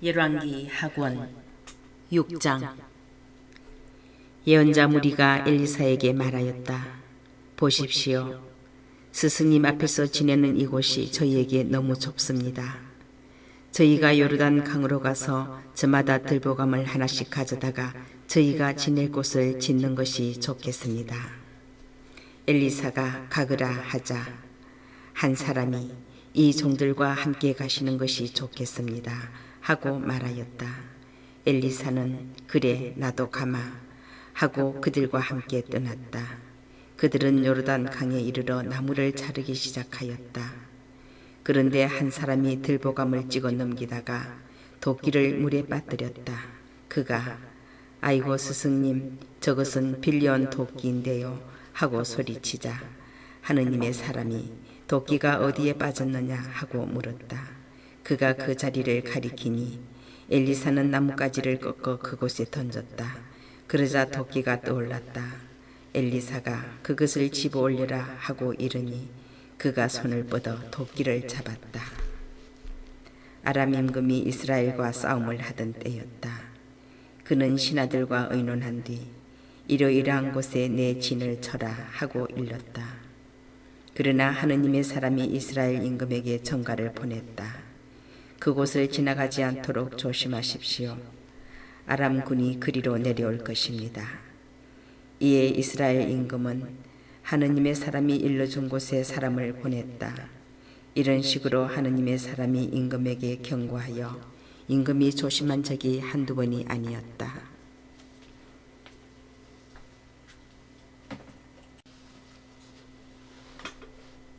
열왕기 학원 6장. 예언자 무리가 엘리사에게 말하였다. 보십시오. 스승님 앞에서 지내는 이곳이 저희에게 너무 좁습니다. 저희가 요르단 강으로 가서 저마다 들보감을 하나씩 가져다가 저희가 지낼 곳을 짓는 것이 좋겠습니다. 엘리사가 가거라 하자 한 사람이 이 종들과 함께 가시는 것이 좋겠습니다 하고 말하였다. 엘리사는 그래 나도 가마 하고 그들과 함께 떠났다. 그들은 요르단 강에 이르러 나무를 자르기 시작하였다. 그런데 한 사람이 들보감을 찍어 넘기다가 도끼를 물에 빠뜨렸다. 그가 아이고 스승님 저것은 빌려온 도끼인데요 하고 소리치자 하느님의 사람이 도끼가 어디에 빠졌느냐 하고 물었다. 그가 그 자리를 가리키니 엘리사는 나뭇가지를 꺾어 그곳에 던졌다. 그러자 도끼가 떠올랐다. 엘리사가 그것을 집어 올려라 하고 이르니 그가 손을 뻗어 도끼를 잡았다. 아람 임금이 이스라엘과 싸움을 하던 때였다. 그는 신하들과 의논한 뒤 이러이러한 곳에 내 진을 쳐라 하고 일렀다. 그러나 하느님의 사람이 이스라엘 임금에게 전가를 보냈다. 그곳을 지나가지 않도록 조심하십시오. 아람군이 그리로 내려올 것입니다. 이에 이스라엘 임금은 하느님의 사람이 일러준 곳에 사람을 보냈다. 이런 식으로 하느님의 사람이 임금에게 경고하여 임금이 조심한 적이 한두 번이 아니었다.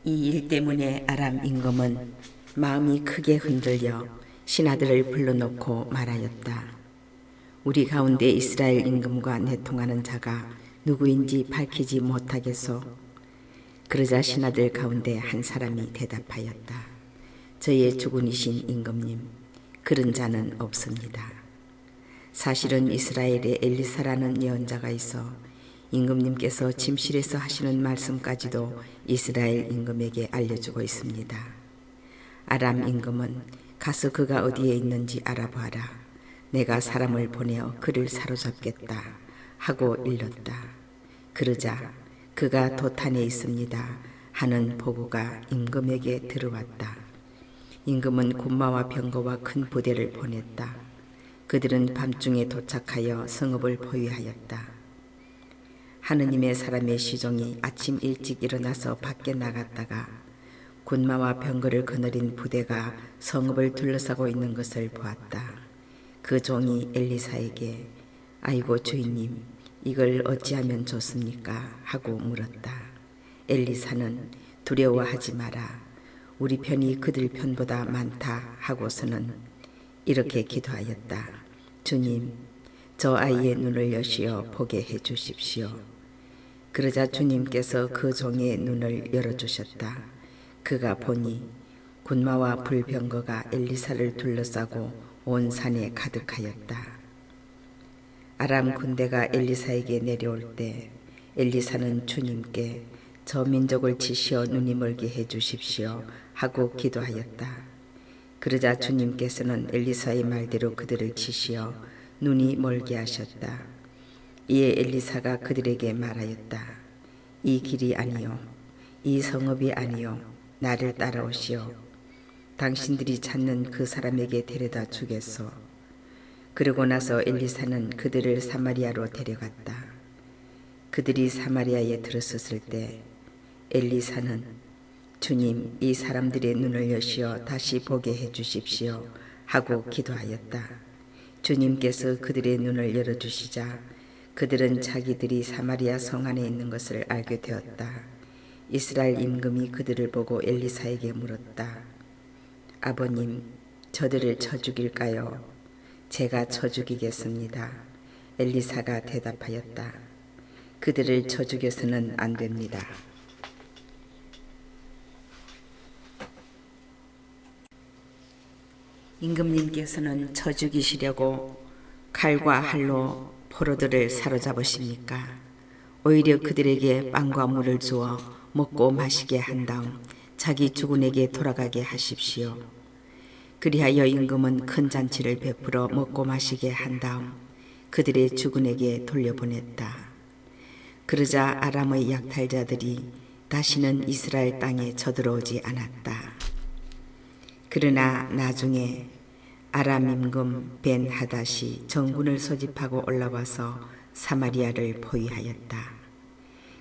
이 일 때문에 아람 임금은 마음이 크게 흔들려 신하들을 불러놓고 말하였다. 우리 가운데 이스라엘 임금과 내통하는 자가 누구인지 밝히지 못하겠소. 그러자 신하들 가운데 한 사람이 대답하였다. 저의 주군이신 임금님, 그런 자는 없습니다. 사실은 이스라엘에 엘리사라는 예언자가 있어 임금님께서 침실에서 하시는 말씀까지도 이스라엘 임금에게 알려주고 있습니다. 아람 임금은 가서 그가 어디에 있는지 알아보아라. 내가 사람을 보내어 그를 사로잡겠다 하고 일렀다. 그러자 그가 도탄에 있습니다 하는 보고가 임금에게 들어왔다. 임금은 군마와 병거와 큰 부대를 보냈다. 그들은 밤중에 도착하여 성읍을 포위하였다. 하느님의 사람의 시종이 아침 일찍 일어나서 밖에 나갔다가 군마와 병거를 거느린 부대가 성읍을 둘러싸고 있는 것을 보았다. 그 종이 엘리사에게 아이고 주인님 이걸 어찌하면 좋습니까? 하고 물었다. 엘리사는 두려워하지 마라. 우리 편이 그들 편보다 많다 하고서는 이렇게 기도하였다. 주님 저 아이의 눈을 여시어 보게 해 주십시오. 그러자 주님께서 그 종의 눈을 열어주셨다. 그가 보니 군마와 불병거가 엘리사를 둘러싸고 온 산에 가득하였다. 아람 군대가 엘리사에게 내려올 때 엘리사는 주님께 저 민족을 치시어 눈이 멀게 해 주십시오 하고 기도하였다. 그러자 주님께서는 엘리사의 말대로 그들을 치시어 눈이 멀게 하셨다. 이에 엘리사가 그들에게 말하였다. 이 길이 아니요 이 성읍이 아니요 나를 따라오시오. 당신들이 찾는 그 사람에게 데려다 주겠소. 그러고 나서 엘리사는 그들을 사마리아로 데려갔다. 그들이 사마리아에 들어섰을 때 엘리사는 주님 이 사람들의 눈을 여시어 다시 보게 해 주십시오 하고 기도하였다. 주님께서 그들의 눈을 열어주시자 그들은 자기들이 사마리아 성 안에 있는 것을 알게 되었다. 이스라엘 임금이 그들을 보고 엘리사에게 물었다. 아버님, 저들을 쳐 죽일까요? 제가 쳐 죽이겠습니다. 엘리사가 대답하였다. 그들을 쳐 죽여서는 안 됩니다. 임금님께서는 쳐 죽이시려고 칼과 활로 포로들을 사로잡으십니까? 오히려 그들에게 빵과 물을 주어 먹고 마시게 한 다음 자기 주군에게 돌아가게 하십시오. 그리하여 임금은 큰 잔치를 베풀어 먹고 마시게 한 다음 그들의 주군에게 돌려보냈다. 그러자 아람의 약탈자들이 다시는 이스라엘 땅에 쳐들어오지 않았다. 그러나 나중에 아람 임금 벤 하닷이 정군을 소집하고 올라와서 사마리아를 포위하였다.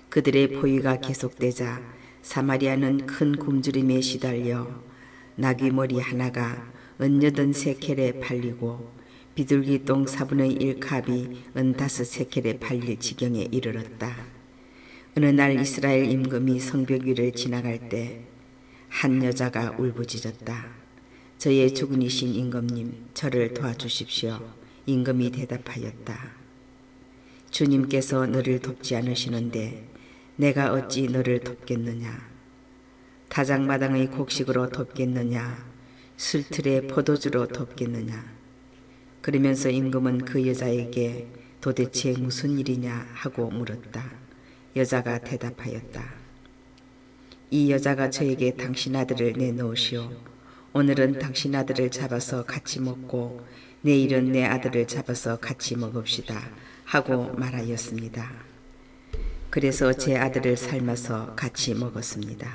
그들의 포위가 계속되자 사마리아는 큰 굶주림에 시달려 나귀머리 하나가 은여든 세켈에 팔리고 비둘기 똥 4분의 1 값이 15세켈에 팔릴 지경에 이르렀다. 어느 날 이스라엘 임금이 성벽 위를 지나갈 때 한 여자가 울부짖었다. 저의 주군이신 임금님, 저를 도와주십시오. 임금이 대답하였다. 주님께서 너를 돕지 않으시는데 내가 어찌 너를 돕겠느냐. 다장마당의 곡식으로 돕겠느냐. 술틀의 포도주로 돕겠느냐. 그러면서 임금은 그 여자에게 도대체 무슨 일이냐 하고 물었다. 여자가 대답하였다. 이 여자가 저에게 당신 아들을 내놓으시오. 오늘은 당신 아들을 잡아서 같이 먹고 내일은 내 아들을 잡아서 같이 먹읍시다 하고 말하였습니다. 그래서 제 아들을 삶아서 같이 먹었습니다.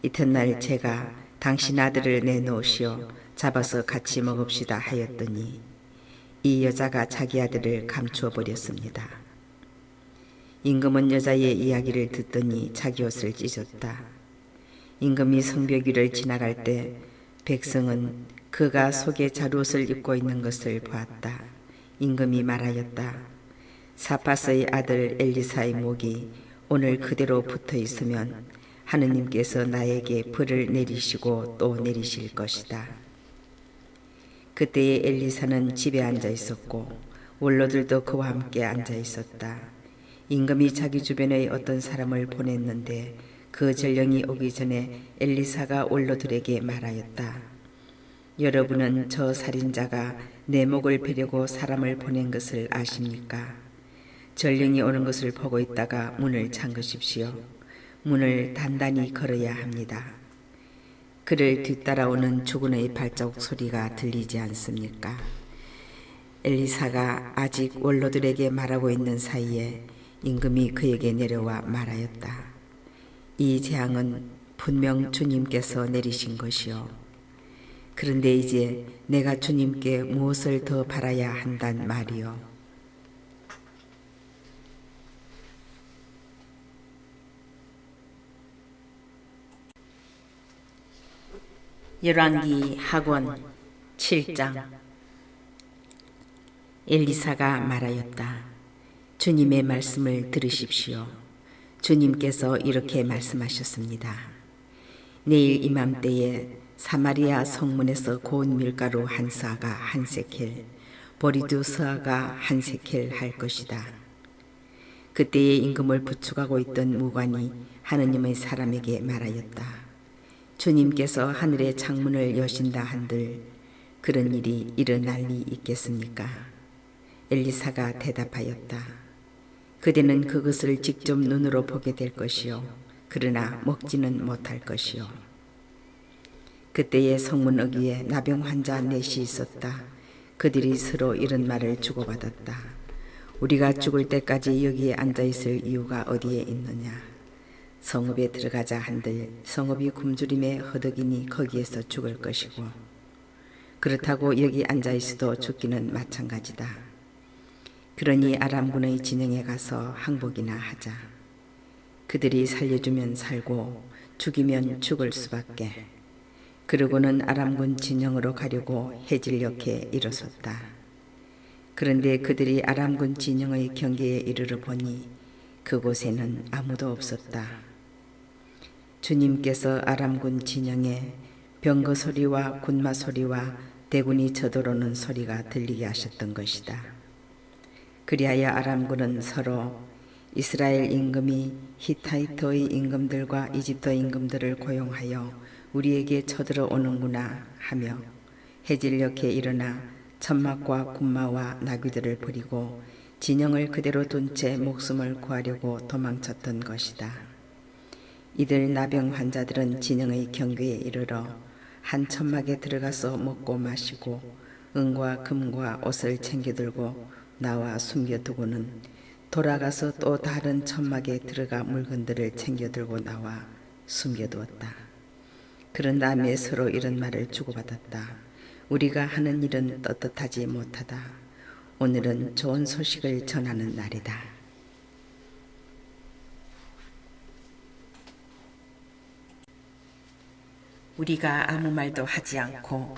이튿날 제가 당신 아들을 내놓으시오. 잡아서 같이 먹읍시다 하였더니 이 여자가 자기 아들을 감추어 버렸습니다. 임금은 여자의 이야기를 듣더니 자기 옷을 찢었다. 임금이 성벽 위를 지나갈 때 백성은 그가 속에 자루옷을 입고 있는 것을 보았다. 임금이 말하였다. 사파스의 아들 엘리사의 목이 오늘 그대로 붙어 있으면 하느님께서 나에게 벌을 내리시고 또 내리실 것이다. 그때에 엘리사는 집에 앉아 있었고 원로들도 그와 함께 앉아 있었다. 임금이 자기 주변의 어떤 사람을 보냈는데 그 전령이 오기 전에 엘리사가 원로들에게 말하였다. 여러분은 저 살인자가 내 목을 베려고 사람을 보낸 것을 아십니까? 전령이 오는 것을 보고 있다가 문을 잠그십시오. 문을 단단히 걸어야 합니다. 그를 뒤따라오는 주군의 발자국 소리가 들리지 않습니까? 엘리사가 아직 원로들에게 말하고 있는 사이에 임금이 그에게 내려와 말하였다. 이 재앙은 분명 주님께서 내리신 것이요. 그런데 이제 내가 주님께 무엇을 더 바라야 한단 말이요. 열왕기 하권 7장. 엘리사가 말하였다. 주님의 말씀을 들으십시오. 주님께서 이렇게 말씀하셨습니다. 내일 이맘때에 사마리아 성문에서 고운 밀가루 한 사가 한 세켈, 보리두 서아가 한 세켈 할 것이다. 그때에 임금을 부축하고 있던 무관이 하느님의 사람에게 말하였다. 주님께서 하늘의 창문을 여신다 한들 그런 일이 일어날 리 있겠습니까? 엘리사가 대답하였다. 그대는 그것을 직접 눈으로 보게 될 것이요. 그러나 먹지는 못할 것이요. 그때의 성문 어귀에 나병 환자 넷이 있었다. 그들이 서로 이런 말을 주고받았다. 우리가 죽을 때까지 여기에 앉아있을 이유가 어디에 있느냐. 성읍에 들어가자 한들 성읍이 굶주림에 허덕이니 거기에서 죽을 것이고 그렇다고 여기 앉아있어도 죽기는 마찬가지다. 그러니 아람군의 진영에 가서 항복이나 하자. 그들이 살려주면 살고 죽이면 죽을 수밖에. 그러고는 아람군 진영으로 가려고 해질녘에 일어섰다. 그런데 그들이 아람군 진영의 경계에 이르러 보니 그곳에는 아무도 없었다. 주님께서 아람군 진영에 병거 소리와 군마 소리와 대군이 쳐들어오는 소리가 들리게 하셨던 것이다. 그리하여 아람군은 서로 이스라엘 임금이 히타이트의 임금들과 이집트 임금들을 고용하여 우리에게 쳐들어오는구나 하며 해질녘에 일어나 천막과 군마와 나귀들을 버리고 진영을 그대로 둔 채 목숨을 구하려고 도망쳤던 것이다. 이들 나병 환자들은 진영의 경계에 이르러 한 천막에 들어가서 먹고 마시고 은과 금과 옷을 챙겨들고 나와 숨겨두고는 돌아가서 또 다른 천막에 들어가 물건들을 챙겨들고 나와 숨겨두었다. 그런 다음에 서로 이런 말을 주고받았다. 우리가 하는 일은 떳떳하지 못하다. 오늘은 좋은 소식을 전하는 날이다. 우리가 아무 말도 하지 않고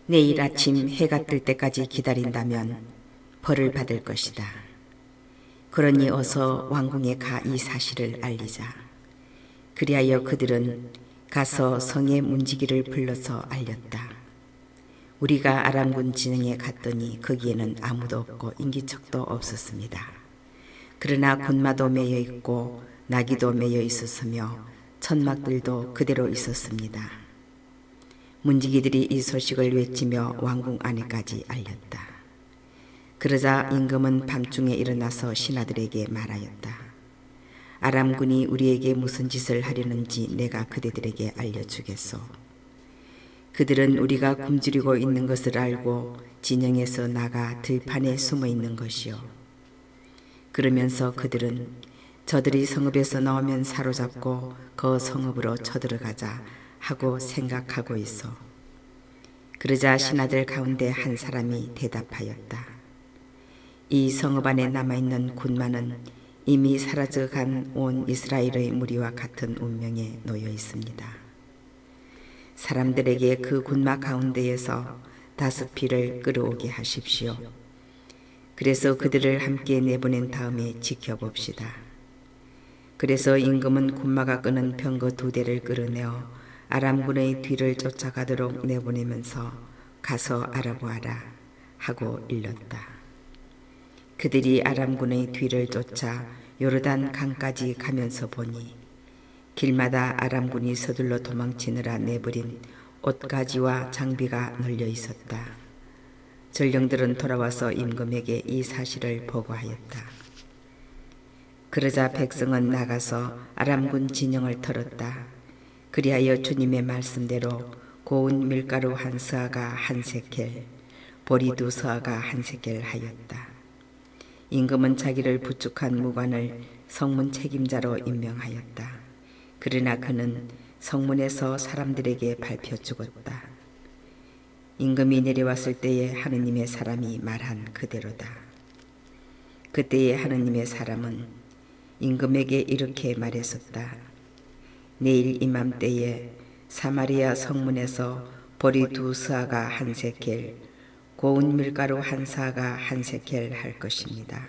내일 아침 해가 뜰 때까지 기다린다면 벌을 받을 것이다. 그러니 어서 왕궁에 가 이 사실을 알리자. 그리하여 그들은 가서 성의 문지기를 불러서 알렸다. 우리가 아람군 진영에 갔더니 거기에는 아무도 없고 인기척도 없었습니다. 그러나 군마도 매여 있고 나귀도 매여 있었으며 천막들도 그대로 있었습니다. 문지기들이 이 소식을 외치며 왕궁 안에까지 알렸다. 그러자 임금은 밤중에 일어나서 신하들에게 말하였다. 아람군이 우리에게 무슨 짓을 하려는지 내가 그대들에게 알려주겠소. 그들은 우리가 굶주리고 있는 것을 알고 진영에서 나가 들판에 숨어 있는 것이요. 그러면서 그들은 저들이 성읍에서 나오면 사로잡고 그 성읍으로 쳐들어가자 하고 생각하고 있어. 그러자 신하들 가운데 한 사람이 대답하였다. 이 성읍 안에 남아있는 군마는 이미 사라져간 온 이스라엘의 무리와 같은 운명에 놓여 있습니다. 사람들에게 그 군마 가운데에서 5필을 끌어오게 하십시오. 그래서 그들을 함께 내보낸 다음에 지켜봅시다. 그래서 임금은 군마가 끄는 병거 2대를 끌어내어 아람군의 뒤를 쫓아가도록 내보내면서 가서 알아보아라 하고 일렀다. 그들이 아람군의 뒤를 쫓아 요르단 강까지 가면서 보니 길마다 아람군이 서둘러 도망치느라 내버린 옷가지와 장비가 널려 있었다. 전령들은 돌아와서 임금에게 이 사실을 보고하였다. 그러자 백성은 나가서 아람군 진영을 털었다. 그리하여 주님의 말씀대로 고운 밀가루 1서아가 1세켈, 보리 2서아가 1세켈 하였다. 임금은 자기를 부축한 무관을 성문 책임자로 임명하였다. 그러나 그는 성문에서 사람들에게 발표 죽었다. 임금이 내려왔을 때에 하느님의 사람이 말한 그대로다. 그때에 하느님의 사람은 임금에게 이렇게 말했었다. 내일 이맘때에 사마리아 성문에서 보리 2서아가 1세켈, 고운 밀가루 1서아가 1세켈 할 것입니다.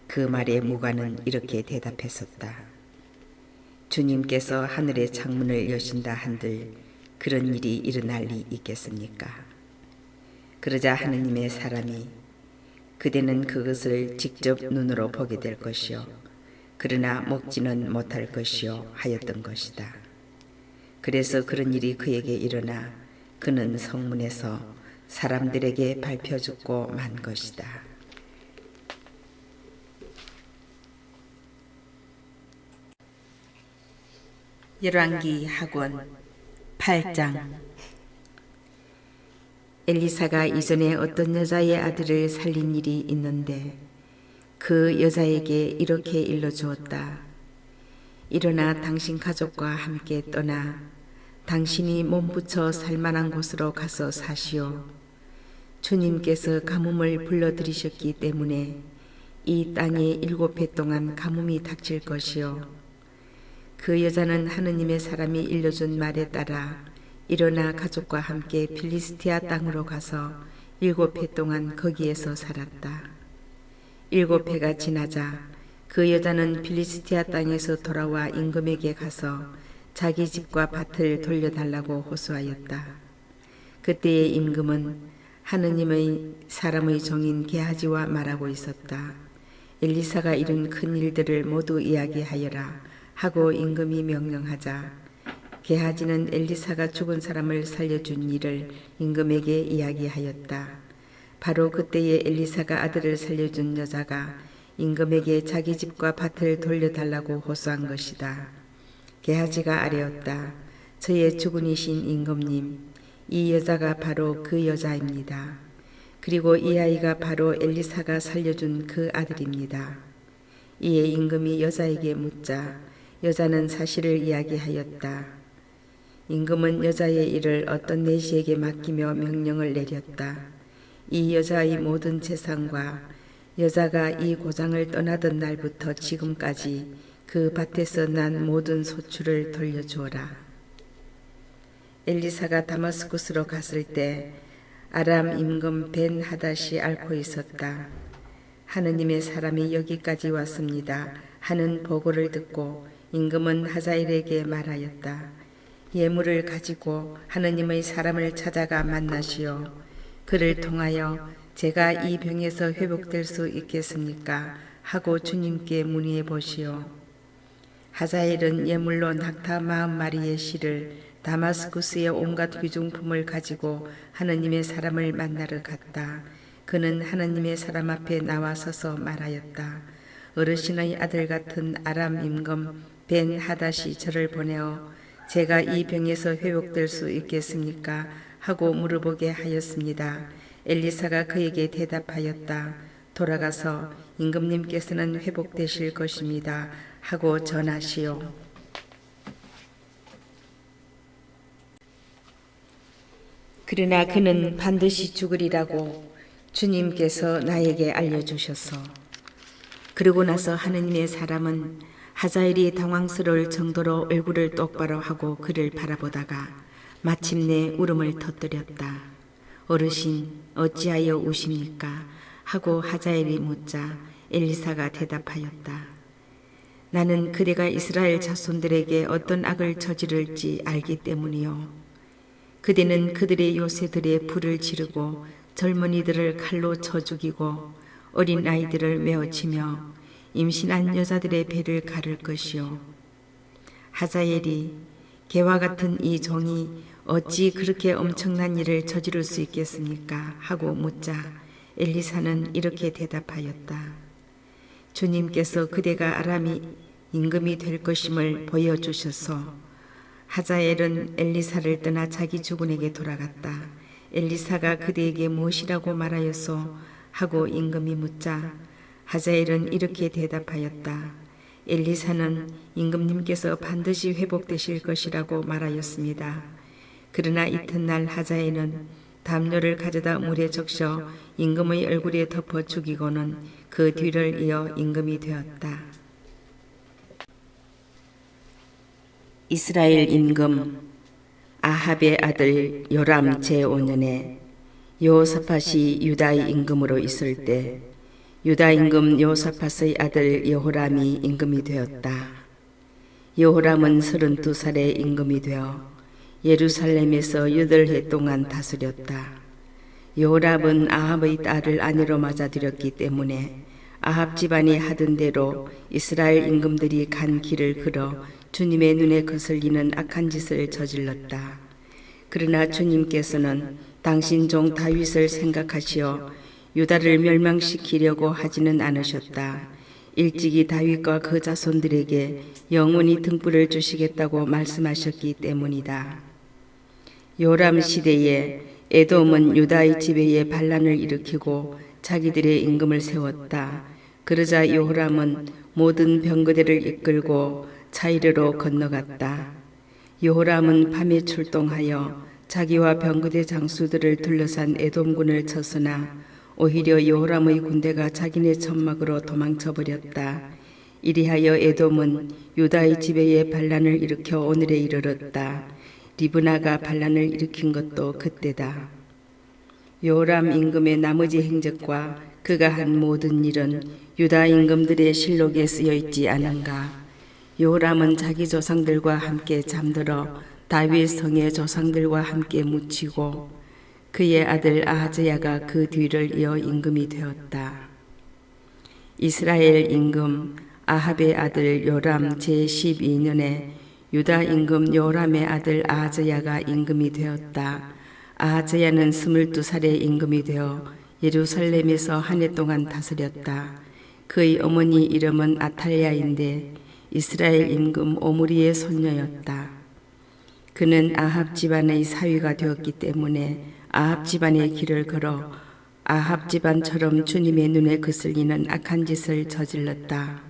그 말에 무관은 이렇게 대답했었다. 주님께서 하늘의 창문을 여신다 한들 그런 일이 일어날 리 있겠습니까? 그러자 하느님의 사람이 그대는 그것을 직접 눈으로 보게 될 것이요 그러나 먹지는 못할 것이요 하였던 것이다. 그래서 그런 일이 그에게 일어나 그는 성문에서 사람들에게 발표 죽고 만 것이다. 열왕기 하권 8장. 엘리사가 이전에 어떤 여자의 아들을 살린 일이 있는데 그 여자에게 이렇게 일러주었다. 일어나 당신 가족과 함께 떠나 당신이 몸부쳐 살만한 곳으로 가서 사시오. 주님께서 가뭄을 불러들이셨기 때문에 이 땅에 7해 동안 가뭄이 닥칠 것이요. 그 여자는 하느님의 사람이 일러준 말에 따라 일어나 가족과 함께 필리스티아 땅으로 가서 7해 동안 거기에서 살았다. 7해가 지나자 그 여자는 필리스티아 땅에서 돌아와 임금에게 가서 자기 집과 밭을 돌려달라고 호소하였다. 그때의 임금은 하느님의 사람의 종인 게하지와 말하고 있었다. 엘리사가 이룬 큰 일들을 모두 이야기하여라 하고 임금이 명령하자 게하지는 엘리사가 죽은 사람을 살려준 일을 임금에게 이야기하였다. 바로 그때에 엘리사가 아들을 살려준 여자가 임금에게 자기 집과 밭을 돌려달라고 호소한 것이다. 게하지가 아뢰었다. 저의 주군이신 임금님, 이 여자가 바로 그 여자입니다. 그리고 이 아이가 바로 엘리사가 살려준 그 아들입니다. 이에 임금이 여자에게 묻자 여자는 사실을 이야기하였다. 임금은 여자의 일을 어떤 내시에게 맡기며 명령을 내렸다. 이 여자의 모든 재산과 여자가 이 고장을 떠나던 날부터 지금까지 그 밭에서 난 모든 소출을 돌려주어라. 엘리사가 다마스쿠스로 갔을 때 아람 임금 벤 하닷이 앓고 있었다. 하느님의 사람이 여기까지 왔습니다 하는 보고를 듣고 임금은 하자엘에게 말하였다. 예물을 가지고 하느님의 사람을 찾아가 만나시오. 그를 통하여 제가 이 병에서 회복될 수 있겠습니까? 하고 주님께 문의해 보시오. 하자엘은 예물로 낙타 40마리의 실을 다마스쿠스의 온갖 귀중품을 가지고 하느님의 사람을 만나러 갔다. 그는 하느님의 사람 앞에 나와서서 말하였다. 어르신의 아들 같은 아람 임금 벤 하닷이 저를 보내어 제가 이 병에서 회복될 수 있겠습니까? 하고 물어보게 하였습니다. 엘리사가 그에게 대답하였다. 돌아가서 임금님께서는 회복되실 것입니다. 하고 전하시오. 그러나 그는 반드시 죽으리라고 주님께서 나에게 알려주셨소. 그러고 나서 하느님의 사람은 하자엘이 당황스러울 정도로 얼굴을 똑바로 하고 그를 바라보다가 마침내 울음을 터뜨렸다. 어르신, 어찌하여 우십니까? 하고 하자엘이 묻자 엘리사가 대답하였다. 나는 그대가 이스라엘 자손들에게 어떤 악을 저지를지 알기 때문이요. 그대는 그들의 요새들의 불을 지르고 젊은이들을 칼로 쳐 죽이고 어린 아이들을 메어치며 임신한 여자들의 배를 가를 것이요. 하자엘이 개와 같은 이 종이 어찌 그렇게 엄청난 일을 저지를 수 있겠습니까? 하고 묻자 엘리사는 이렇게 대답하였다. 주님께서 그대가 아람이 임금이 될 것임을 보여주셔서 하자엘은 엘리사를 떠나 자기 주군에게 돌아갔다. 엘리사가 그대에게 무엇이라고 말하였소? 하고 임금이 묻자 하자엘은 이렇게 대답하였다. 엘리사는 임금님께서 반드시 회복되실 것이라고 말하였습니다. 그러나 이튿날 하자엘은 담요를 가져다 물에 적셔 임금의 얼굴에 덮어 죽이고는 그 뒤를 이어 임금이 되었다. 이스라엘 임금 아합의 아들 요람 제5년에 여호사밧이 유다의 임금으로 있을 때 유다 임금 여호사밧의 아들 여호람이 임금이 되었다. 여호람은 32살에 임금이 되어 예루살렘에서 8해 동안 다스렸다. 여호람은 아합의 딸을 아내로 맞아들였기 때문에 아합 집안이 하던 대로 이스라엘 임금들이 간 길을 걸어 주님의 눈에 거슬리는 악한 짓을 저질렀다. 그러나 주님께서는 당신 종 다윗을 생각하시어 유다를 멸망시키려고 하지는 않으셨다. 일찍이 다윗과 그 자손들에게 영원히 등불을 주시겠다고 말씀하셨기 때문이다. 요람 시대에 에돔은 유다의 지배에 반란을 일으키고 자기들의 임금을 세웠다. 그러자 여호람은 모든 병거대를 이끌고 차이르로 건너갔다. 여호람은 밤에 출동하여 자기와 병거대 장수들을 둘러싼 에돔군을 쳤으나 오히려 여호람의 군대가 자기네 천막으로 도망쳐버렸다. 이리하여 에돔은 유다의 지배에 반란을 일으켜 오늘에 이르렀다. 리브나가 반란을 일으킨 것도 그때다. 여호람 임금의 나머지 행적과 그가 한 모든 일은 유다 임금들의 실록에 쓰여 있지 않은가. 여호람은 자기 조상들과 함께 잠들어 다윗 성의 조상들과 함께 묻히고 그의 아들 아하즈야가 그 뒤를 이어 임금이 되었다. 이스라엘 임금 아합의 아들 요람 제12년에 유다 임금 요람의 아들 아하즈야가 임금이 되었다. 아하즈야는 22살에 임금이 되어 예루살렘에서 한 해 동안 다스렸다. 그의 어머니 이름은 아탈랴인데 이스라엘 임금 오므리의 손녀였다. 그는 아합 집안의 사위가 되었기 때문에 아합 집안의 길을 걸어 아합 집안처럼 주님의 눈에 거슬리는 악한 짓을 저질렀다.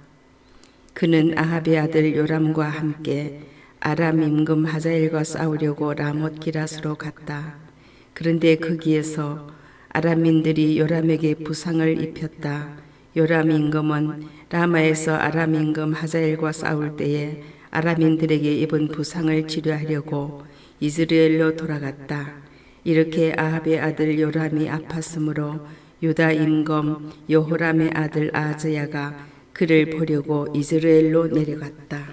그는 아합의 아들 요람과 함께 아람 임금 하자엘과 싸우려고 라못 기럇으로 갔다. 그런데 거기에서 아람민들이 요람에게 부상을 입혔다. 요람 임금은 라마에서 아람 임금 하자엘과 싸울 때에 아람인들에게 입은 부상을 치료하려고 이스라엘로 돌아갔다. 이렇게 아합의 아들 요람이 아팠으므로 유다 임금 여호람의 아들 아하즈야가 그를 보려고 이스라엘로 내려갔다.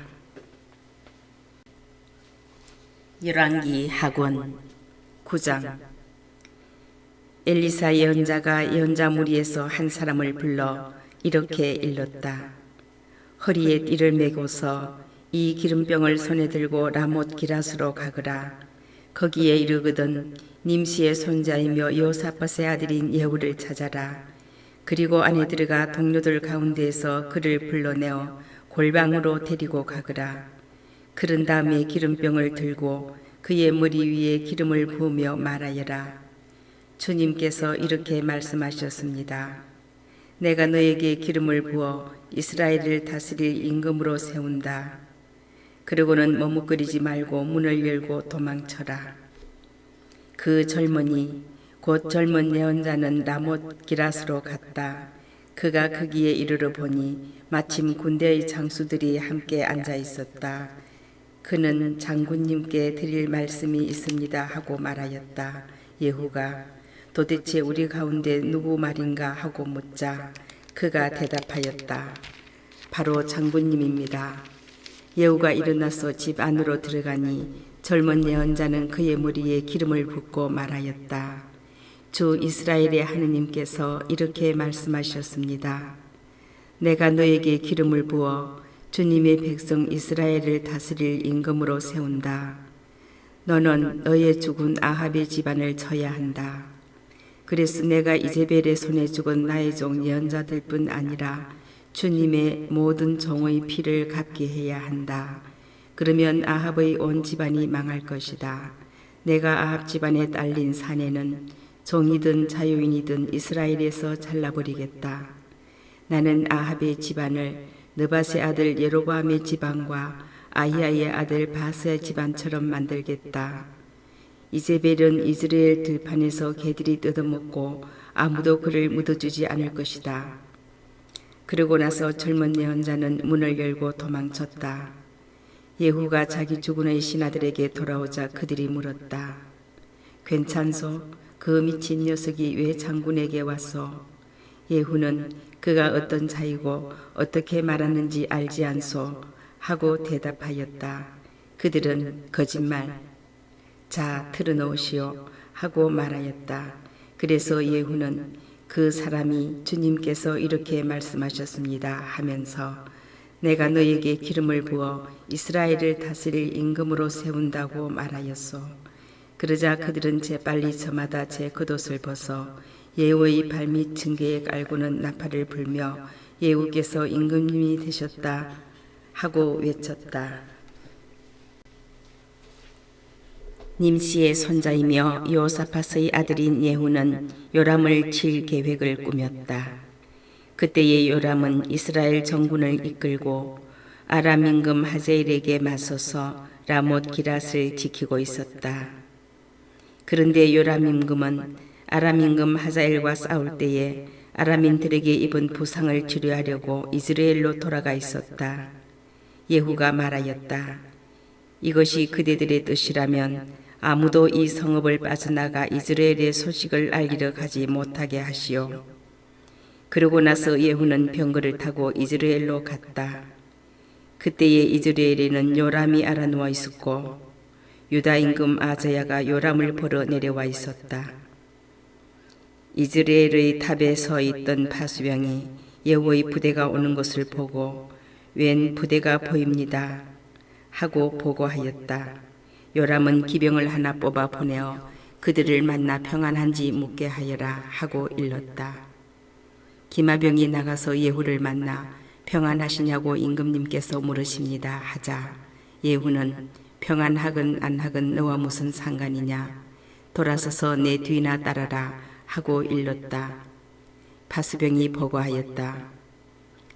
열왕기 하권 9장. 엘리사 예언자가 예언자 무리에서 한 사람을 불러 이렇게 일렀다. 허리에 띠를 메고서 이 기름병을 손에 들고 라못 기럇으로 가거라. 거기에 이르거든 님시의 손자이며 여호사밧의 아들인 예후를 찾아라. 그리고 안에 들어가 동료들 가운데에서 그를 불러내어 골방으로 데리고 가거라. 그런 다음에 기름병을 들고 그의 머리 위에 기름을 부으며 말하여라. 주님께서 이렇게 말씀하셨습니다. 내가 너에게 기름을 부어 이스라엘을 다스릴 임금으로 세운다. 그러고는 머뭇거리지 말고 문을 열고 도망쳐라. 그 젊은이 곧 젊은 예언자는 라못 기럇으로 갔다. 그가 거기에 이르러 보니 마침 군대의 장수들이 함께 앉아 있었다. 그는 장군님께 드릴 말씀이 있습니다 하고 말하였다. 예후가 도대체 우리 가운데 누구 말인가 하고 묻자 그가 대답하였다. 바로 장군님입니다. 예후가 일어나서 집 안으로 들어가니 젊은 예언자는 그의 머리에 기름을 붓고 말하였다. 주 이스라엘의 하느님께서 이렇게 말씀하셨습니다. 내가 너에게 기름을 부어 주님의 백성 이스라엘을 다스릴 임금으로 세운다. 너는 너의 죽은 아합의 집안을 쳐야 한다. 그래서 내가 이제벨의 손에 죽은 나의 종 예언자들 뿐 아니라 주님의 모든 종의 피를 갚게 해야 한다. 그러면 아합의 온 집안이 망할 것이다. 내가 아합 집안에 딸린 사내는 종이든 자유인이든 이스라엘에서 잘라버리겠다. 나는 아합의 집안을 느밧의 아들 예로보암의 집안과 아히야의 아들 바스의 집안처럼 만들겠다. 이제벨은 이스라엘 들판에서 개들이 뜯어먹고 아무도 그를 묻어주지 않을 것이다. 그러고 나서 젊은 예언자는 문을 열고 도망쳤다. 예후가 자기 주군의 신하들에게 돌아오자 그들이 물었다. 괜찮소? 그 미친 녀석이 왜 장군에게 왔소? 예후는 그가 어떤 자이고 어떻게 말하는지 알지 않소? 하고 대답하였다. 그들은 거짓말. 자, 틀어놓으시오 하고 말하였다. 그래서 예후는 그 사람이 주님께서 이렇게 말씀하셨습니다 하면서 내가 너에게 기름을 부어 이스라엘을 다스릴 임금으로 세운다고 말하였소. 그러자 그들은 재빨리 저마다 제 겉옷을 벗어 예후의 발밑 층계에 깔고는 나팔을 불며 예후께서 임금님이 되셨다 하고 외쳤다. 님시의 손자이며 여호사밧의 아들인 예후는 요람을 칠 계획을 꾸몄다. 그때의 요람은 이스라엘 정군을 이끌고 아람 임금 하자엘에게 맞서서 라못 기럇을 지키고 있었다. 그런데 요람 임금은 아람 임금 하자엘과 싸울 때에 아람인들에게 입은 부상을 치료하려고 이스라엘로 돌아가 있었다. 예후가 말하였다. 이것이 그대들의 뜻이라면 아무도 이 성읍을 빠져나가 이스라엘의 소식을 알리러 가지 못하게 하시오. 그러고 나서 예후는 병거를 타고 이스라엘로 갔다. 그때의 이스라엘에는 요람이 알아누워 있었고 유다 임금 아자야가 요람을 보러 내려와 있었다. 이스라엘의 탑에 서 있던 파수병이 예후의 부대가 오는 것을 보고 웬 부대가 보입니다 하고 보고하였다. 요람은 기병을 하나 뽑아 보내어 그들을 만나 평안한지 묻게 하여라 하고 일렀다. 기마병이 나가서 예후를 만나 평안하시냐고 임금님께서 물으십니다 하자 예후는 평안하건 안하건 너와 무슨 상관이냐. 돌아서서 내 뒤나 따라라 하고 일렀다. 파수병이 보고하였다.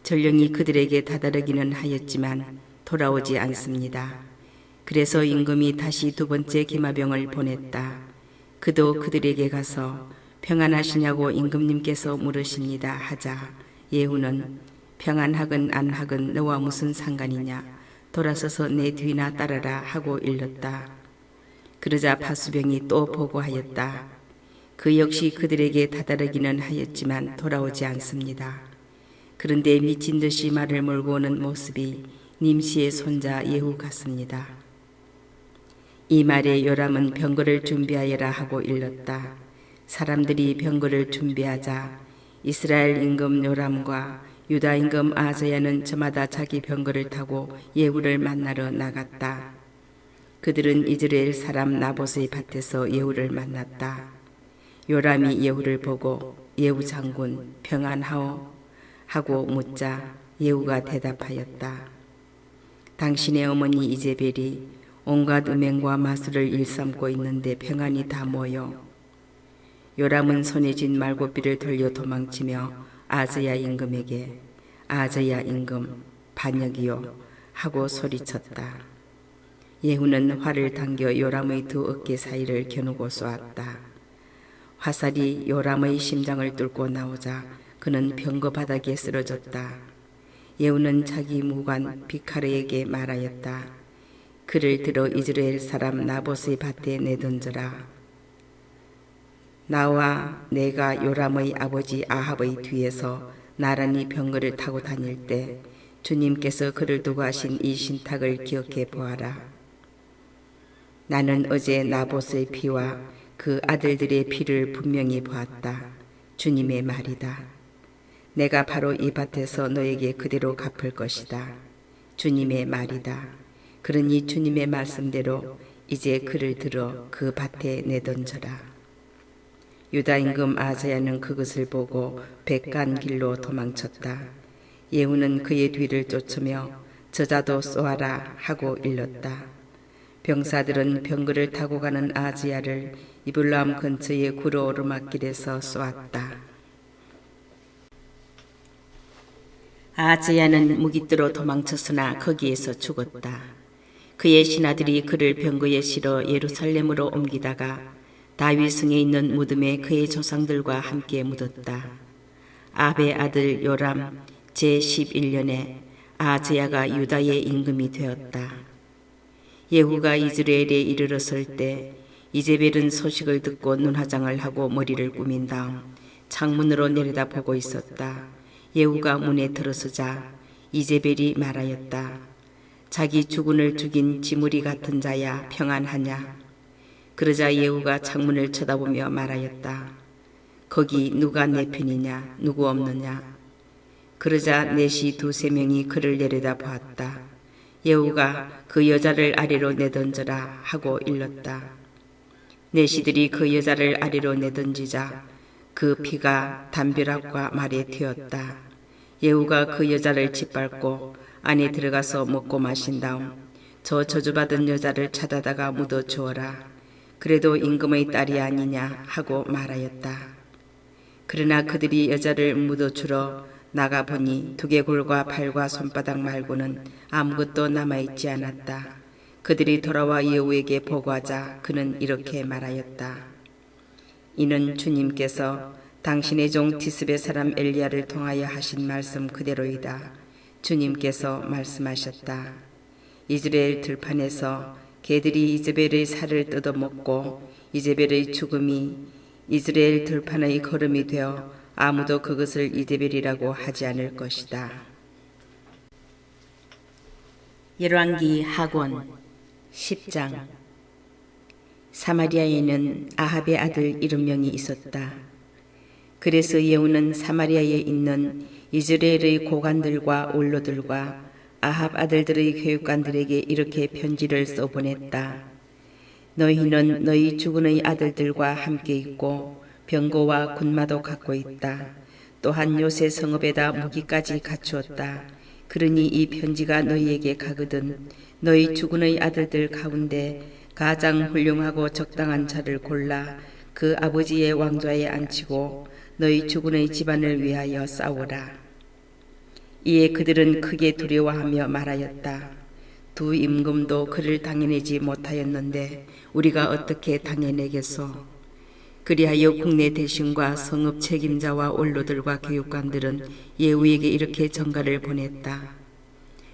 전령이 그들에게 다다르기는 하였지만 돌아오지 않습니다. 그래서 임금이 다시 두 번째 기마병을 보냈다. 그도 그들에게 가서 평안하시냐고 임금님께서 물으십니다 하자 예후는 평안하건 안하건 너와 무슨 상관이냐. 돌아서서 내 뒤나 따라라 하고 일렀다. 그러자 파수병이 또 보고하였다. 그 역시 그들에게 다다르기는 하였지만 돌아오지 않습니다. 그런데 미친 듯이 말을 몰고 오는 모습이 님시의 손자 예후 같습니다. 이 말에 요람은 병거를 준비하여라 하고 일렀다. 사람들이 병거를 준비하자 이스라엘 임금 요람과 유다 임금 아하자야는 저마다 자기 병거를 타고 예후를 만나러 나갔다. 그들은 이스라엘 사람 나봇의 밭에서 예후를 만났다. 요람이 예후를 보고 예후 장군 평안하오 하고 묻자 예후가 대답하였다. 당신의 어머니 이제벨이 온갖 음행과 마술을 일삼고 있는데 평안이 다 뭐요. 요람은 손에 쥔 말고삐를 돌려 도망치며 아하자야 임금에게 아하자야 임금 반역이요 하고 소리쳤다. 예후는 활을 당겨 요람의 두 어깨 사이를 겨누고 쏘았다. 화살이 요람의 심장을 뚫고 나오자 그는 병거 바닥에 쓰러졌다. 예후는 자기 무관 비카르에게 말하였다. 그를 들어 이스라엘 사람 나봇의 밭에 내던져라. 나와 내가 요람의 아버지 아합의 뒤에서 나란히 병거를 타고 다닐 때 주님께서 그를 두고 하신 이 신탁을 기억해 보아라. 나는 어제 나봇의 피와 그 아들들의 피를 분명히 보았다. 주님의 말이다. 내가 바로 이 밭에서 너에게 그대로 갚을 것이다. 주님의 말이다. 그러니 주님의 말씀대로 이제 그를 들어 그 밭에 내던져라. 유다 임금 아하자야는 그것을 보고 백간 길로 도망쳤다. 예후는 그의 뒤를 쫓으며 저자도 쏘아라 하고 일렀다. 병사들은 병거를 타고 가는 아하자야를 이블람 근처의 구로 오르막길에서 쏘았다. 아하자야는 무기뜨로 도망쳤으나 거기에서 죽었다. 그의 신하들이 그를 병거에 실어 예루살렘으로 옮기다가 다윗성에 있는 무덤에 그의 조상들과 함께 묻었다. 아합의 아들 요람 제11년에 아하자야가 유다의 임금이 되었다. 예후가 이스라엘에 이르렀을 때 이제벨은 소식을 듣고 눈화장을 하고 머리를 꾸민 다음 창문으로 내려다보고 있었다. 예후가 문에 들어서자 이제벨이 말하였다. 자기 주군을 죽인 지무리 같은 자야 평안하냐. 그러자 예후가 창문을 쳐다보며 말하였다. 거기 누가 내 편이냐 누구 없느냐. 그러자 내시 두세 명이 그를 내려다보았다. 예후가 그 여자를 아래로 내던져라 하고 일렀다. 내시들이 그 여자를 아래로 내던지자 그 피가 담벼락과 말에 튀었다. 예후가 그 여자를 짓밟고 안에 들어가서 먹고 마신 다음 저 저주받은 여자를 찾아다가 묻어주어라. 그래도 임금의 딸이 아니냐 하고 말하였다. 그러나 그들이 여자를 묻어주러 나가보니 두개골과 팔과 손바닥 말고는 아무것도 남아있지 않았다. 그들이 돌아와 예후에게 보고하자 그는 이렇게 말하였다. 이는 주님께서 당신의 종 디스베 사람 엘리야를 통하여 하신 말씀 그대로이다. 주님께서 말씀하셨다. 이스라엘 들판에서 개들이 이제벨의 살을 뜯어먹고 이제벨의 죽음이 이스라엘 들판의 걸음이 되어 아무도 그것을 이제벨이라고 하지 않을 것이다. 열왕기 하권 10장. 사마리아에는 아합의 아들 7명이 있었다. 그래서 예후는 사마리아에 있는 이스라엘의 고관들과 원로들과 아합 아들들의 교육관들에게 이렇게 편지를 써보냈다. 너희는 너희 주군의 아들들과 함께 있고 병거와 군마도 갖고 있다. 또한 요새 성읍에다 무기까지 갖추었다. 그러니 이 편지가 너희에게 가거든 너희 주군의 아들들 가운데 가장 훌륭하고 적당한 자를 골라 그 아버지의 왕좌에 앉히고 너희 주군의 집안을 위하여 싸우라. 이에 그들은 크게 두려워하며 말하였다. 두 임금도 그를 당해내지 못하였는데 우리가 어떻게 당해내겠소? 그리하여 국내 대신과 성읍 책임자와 원로들과 교육관들은 예후에게 이렇게 전가를 보냈다.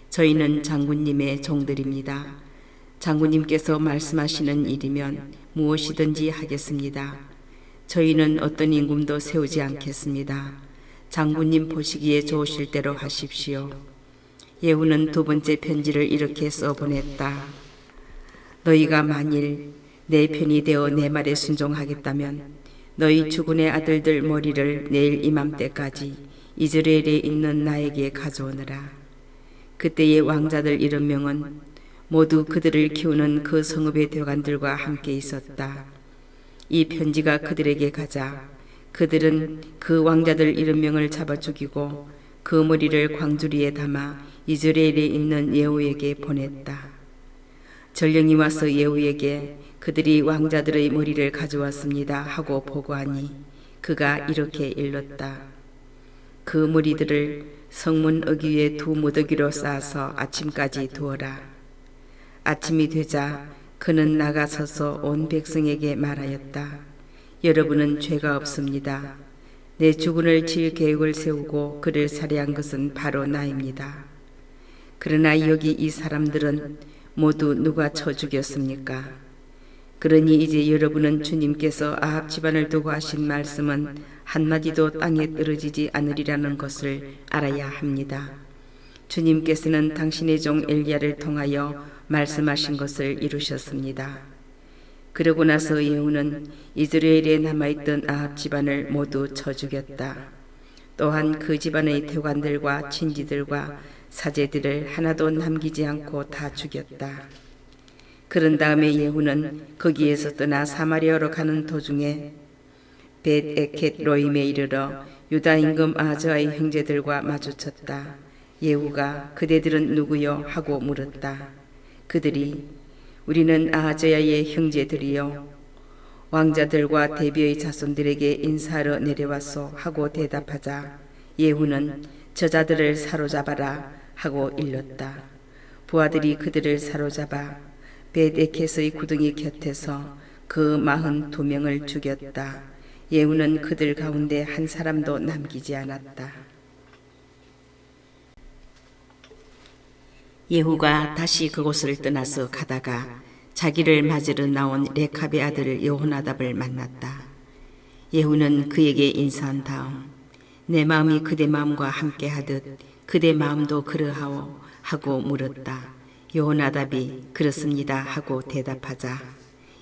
저희는 장군님의 종들입니다. 장군님께서 말씀하시는 일이면 무엇이든지 하겠습니다. 저희는 어떤 임금도 세우지 않겠습니다. 장군님 보시기에 좋으실 대로 하십시오. 예후는 두 번째 편지를 이렇게 써보냈다. 너희가 만일 내 편이 되어 내 말에 순종하겠다면 너희 주군의 아들들 머리를 내일 이맘때까지 이스라엘에 있는 나에게 가져오너라. 그때의 왕자들 70명은 모두 그들을 키우는 그 성읍의 대관들과 함께 있었다. 이 편지가 그들에게 가자 그들은 그 왕자들 70명을 잡아 죽이고 그 머리를 광주리에 담아 이스라엘에 있는 예후에게 보냈다. 전령이 와서 예후에게 그들이 왕자들의 머리를 가져왔습니다 하고 보고하니 그가 이렇게 일렀다. 그 머리들을 성문 어귀에 두 무더기로 쌓아서 아침까지 두어라. 아침이 되자 그는 나가서서 온 백성에게 말하였다. 여러분은 죄가 없습니다. 내 주군을 칠 계획을 세우고 그를 살해한 것은 바로 나입니다. 그러나 여기 이 사람들은 모두 누가 쳐 죽였습니까? 그러니 이제 여러분은 주님께서 아합 집안을 두고 하신 말씀은 한마디도 땅에 떨어지지 않으리라는 것을 알아야 합니다. 주님께서는 당신의 종 엘리야를 통하여 말씀하신 것을 이루셨습니다. 그러고 나서 예후는 이스라엘에 남아있던 아합 집안을 모두 쳐 죽였다. 또한 그 집안의 대관들과 친지들과 사제들을 하나도 남기지 않고 다 죽였다. 그런 다음에 예후는 거기에서 떠나 사마리아로 가는 도중에 벳에켓 로임에 이르러 유다 임금 아하즈아의 형제들과 마주쳤다. 예후가 그대들은 누구요? 하고 물었다. 그들이 우리는 아하즈야의 형제들이요 왕자들과 대비의 자손들에게 인사하러 내려왔소 하고 대답하자 예후는 저자들을 사로잡아라 하고 일렀다. 부하들이 그들을 사로잡아 벳에켓의 구덩이 곁에서 그 42명을 죽였다. 예후는 그들 가운데 한 사람도 남기지 않았다. 예후가 다시 그곳을 떠나서 가다가 자기를 맞으러 나온 레캅의 아들 여호나답을 만났다. 예후는 그에게 인사한 다음 내 마음이 그대 마음과 함께 하듯 그대 마음도 그러하오 하고 물었다. 여호나답이 그렇습니다 하고 대답하자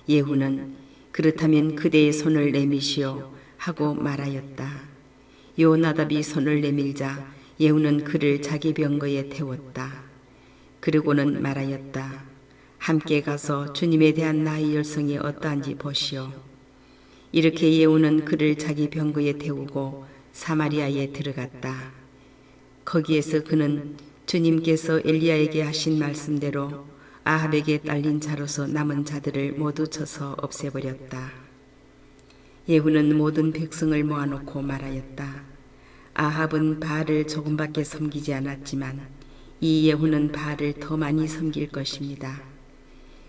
예후는 그렇다면 그대의 손을 내미시오 하고 말하였다. 여호나답이 손을 내밀자 예후는 그를 자기 병거에 태웠다. 그리고는 말하였다. 함께 가서 주님에 대한 나의 열성이 어떠한지 보시오. 이렇게 예후는 그를 자기 병거에 태우고 사마리아에 들어갔다. 거기에서 그는 주님께서 엘리야에게 하신 말씀대로 아합에게 딸린 자로서 남은 자들을 모두 쳐서 없애버렸다. 예후는 모든 백성을 모아놓고 말하였다. 아합은 바알을 조금밖에 섬기지 않았지만 이 예후는 바알을 더 많이 섬길 것입니다.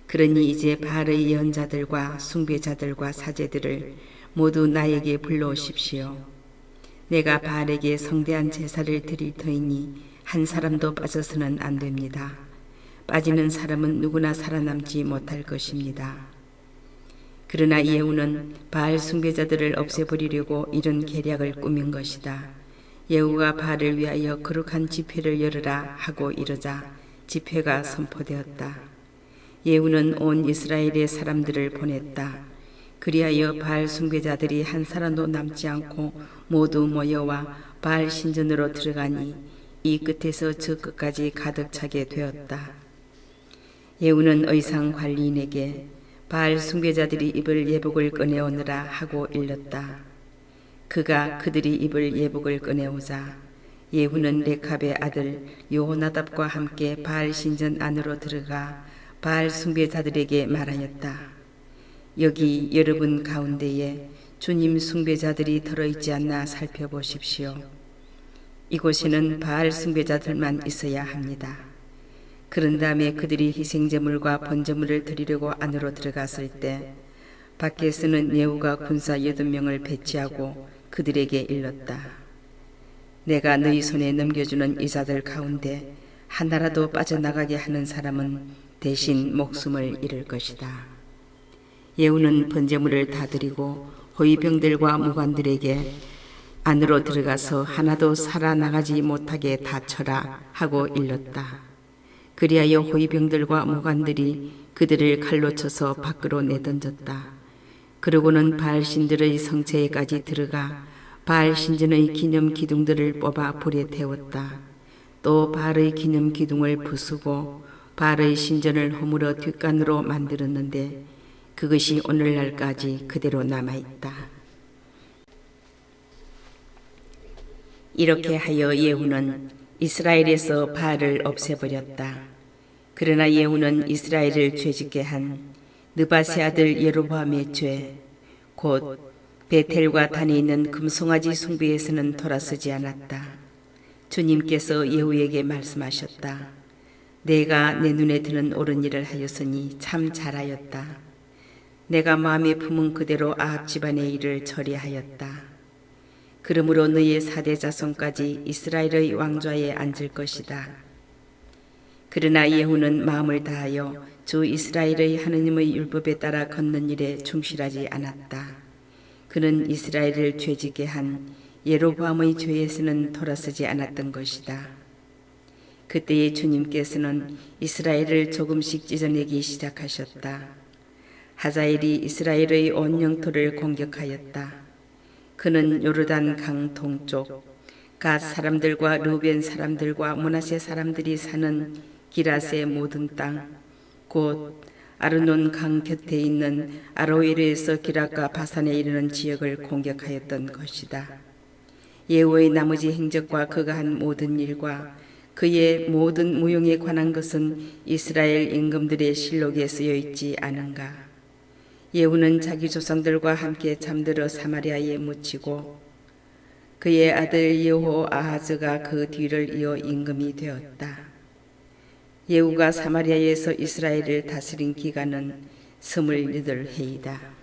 그러니 이제 바알의 예언자들과 숭배자들과 사제들을 모두 나에게 불러오십시오. 내가 바알에게 성대한 제사를 드릴 터이니 한 사람도 빠져서는 안 됩니다. 빠지는 사람은 누구나 살아남지 못할 것입니다. 그러나 예후는 바알 숭배자들을 없애버리려고 이런 계략을 꾸민 것이다. 예후가 바알을 위하여 거룩한 집회를 열으라 하고 이르자 집회가 선포되었다. 예후는 온 이스라엘의 사람들을 보냈다. 그리하여 바알 숭배자들이 한 사람도 남지 않고 모두 모여와 바알 신전으로 들어가니 이 끝에서 저 끝까지 가득 차게 되었다. 예후는 의상 관리인에게 바알 숭배자들이 입을 예복을 꺼내오느라 하고 일렀다. 그가 그들이 입을 예복을 꺼내오자 예후는 레캅의 아들 요호나답과 함께 바알 신전 안으로 들어가 바알 숭배자들에게 말하였다. 여기 여러분 가운데에 주님 숭배자들이 들어있지 않나 살펴보십시오. 이곳에는 바알 숭배자들만 있어야 합니다. 그런 다음에 그들이 희생제물과 번제물을 드리려고 안으로 들어갔을 때 밖에서는 예후가 군사 8명을 배치하고 그들에게 일렀다. 내가 너희 손에 넘겨주는 이 자들 가운데 하나라도 빠져나가게 하는 사람은 대신 목숨을 잃을 것이다. 예후는 번제물을 다 드리고 호위병들과 무관들에게 안으로 들어가서 하나도 살아나가지 못하게 다 쳐라 하고 일렀다. 그리하여 호위병들과 무관들이 그들을 칼로 쳐서 밖으로 내던졌다. 그러고는 바알 신들의 성체에까지 들어가 바알 신전의 기념 기둥들을 뽑아 불에 태웠다. 또 바알의 기념 기둥을 부수고 바알의 신전을 허물어 뒷간으로 만들었는데 그것이 오늘날까지 그대로 남아있다. 이렇게 하여 예후는 이스라엘에서 바알을 없애버렸다. 그러나 예후는 이스라엘을 죄짓게 한 느바세 아들 여로보암의 죄, 곧 베텔과 단에 있는 금송아지 숭배에서는 돌아서지 않았다. 주님께서 예후에게 말씀하셨다. 내가 내 눈에 드는 옳은 일을 하였으니 참 잘하였다. 내가 마음에 품은 그대로 아합 집안의 일을 처리하였다. 그러므로 너의 4대 자손까지 이스라엘의 왕좌에 앉을 것이다. 그러나 예후는 마음을 다하여 주 이스라엘의 하느님의 율법에 따라 걷는 일에 충실하지 않았다. 그는 이스라엘을 죄짓게 한 예로보암의 죄에서는 돌아서지 않았던 것이다. 그때에 주님께서는 이스라엘을 조금씩 찢어내기 시작하셨다. 하자엘이 이스라엘의 온 영토를 공격하였다. 그는 요르단 강 동쪽 갓 사람들과 르벤 사람들과 므낫세 사람들이 사는 기랏의 모든 땅, 곧 아르논 강 곁에 있는 아로에르에서 기랏과 바산에 이르는 지역을 공격하였던 것이다. 예후의 나머지 행적과 그가 한 모든 일과 그의 모든 무용에 관한 것은 이스라엘 임금들의 실록에 쓰여 있지 않은가. 예후는 자기 조상들과 함께 잠들어 사마리아에 묻히고 그의 아들 여호아하즈가 그 뒤를 이어 임금이 되었다. 예후가 사마리아에서 이스라엘을 다스린 기간은 28해이다.